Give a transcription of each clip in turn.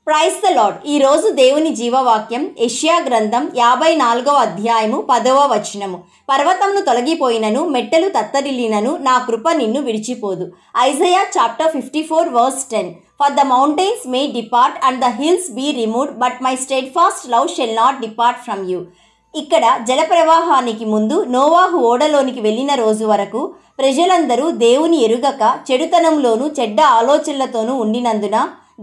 Praise the lord. ఈరోజు దేవుని జీవవాక్యం యెషయా గ్రంథం 54వ అధ్యాయము 10వ వచనము. పర్వతమును తొలగిపోయినను మెట్టెలు తత్తరిల్లినను నా కృప నిన్ను విడిచిపోదు. Isaiah chapter 54 verse 10. For the mountains may depart and the hills be removed, but my steadfast love shall not depart from you. ఇక్కడ జలప్రవాహానికి ముందు నోవాహు ఓడలోనికి వెళ్ళిన రోజు వరకు ప్రజలందరూ దేవుని ఎరుగక చెడుతనంలోనూ చెడ్డ ఆలోచనలతోనూ ఉండినందున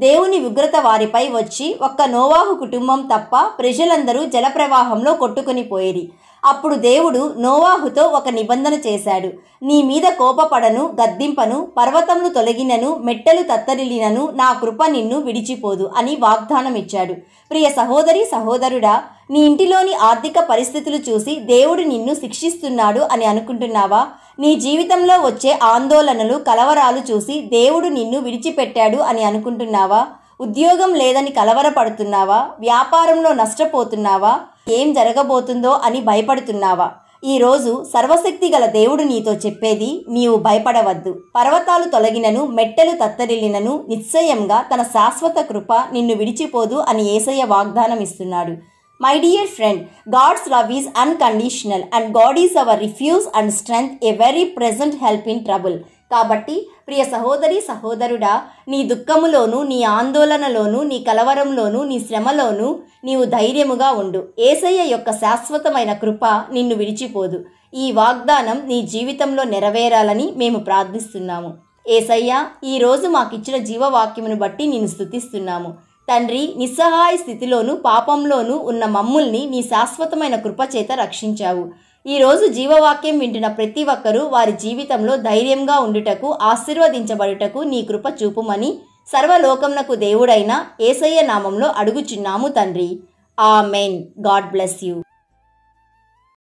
దేవుని ఉగ్రత వారిపై వచ్చి ఒక్క నోవాహు కుటుంబం తప్ప ప్రజలందరూ జలప్రవాహంలో కొట్టుకుని పోయిరి. అప్పుడు దేవుడు నోవాహుతో ఒక నిబంధన చేశాడు. నీ మీద కోపపడను, గద్దింపను, పర్వతములు తొలగినను మెట్టెలు తత్తరిల్లినను నా కృప నిన్ను విడిచిపోదు అని వాగ్దానం ఇచ్చాడు. ప్రియ సహోదరి సహోదరుడా, నీ ఇంటిలోని ఆర్థిక పరిస్థితులు చూసి దేవుడు నిన్ను శిక్షిస్తున్నాడు అని అనుకుంటున్నావా? నీ జీవితంలో వచ్చే ఆందోళనలు, కలవరాలు చూసి దేవుడు నిన్ను విడిచిపెట్టాడు అని అనుకుంటున్నావా? ఉద్యోగం లేదని కలవరపడుతున్నావా? వ్యాపారంలో నష్టపోతున్నావా? ఏం జరగబోతుందో అని భయపడుతున్నావా? ఈరోజు సర్వశక్తి గల దేవుడు నీతో చెప్పేది, నీవు భయపడవద్దు. పర్వతాలు తొలగినను మెట్టెలు తత్తరిల్లినను నిశ్చయంగా తన శాశ్వత కృప నిన్ను విడిచిపోదు అని యేసయ్య వాగ్దానం ఇస్తున్నాడు. My dear friend, God's love is unconditional and God is our refuge and strength, a very present help in trouble. కాబట్టి ప్రియ సహోదరి సహోదరుడా, నీ దుఃఖములోను, నీ ఆందోళనలోను, నీ కలవరంలోను, నీ శ్రమలోను నీవు ధైర్యముగా ఉండు. యేసయ్య యొక్క శాశ్వతమైన కృప నిన్ను విడిచిపోదు. ఈ వాగ్దానం నీ జీవితంలో నెరవేరాలని మేము ప్రార్థిస్తున్నాము. యేసయ్య, ఈరోజు మాకిచ్చిన జీవవాక్యమును బట్టి నిన్ను స్తుతిస్తున్నాము. తండ్రి, నిస్సహాయ స్థితిలోను పాపంలోనూ ఉన్న మమ్ముల్ని నీ శాశ్వతమైన కృపచేత రక్షించావు. ఈరోజు జీవవాక్యం వింటున్న ప్రతి ఒక్కరూ వారి జీవితంలో ధైర్యంగా ఉండుటకు, ఆశీర్వదించబడుటకు నీ కృప చూపుమని సర్వలోకమునకు దేవుడైన యేసయ్య నామంలో అడుగుచున్నాము తండ్రి. ఆమెన్. God bless you.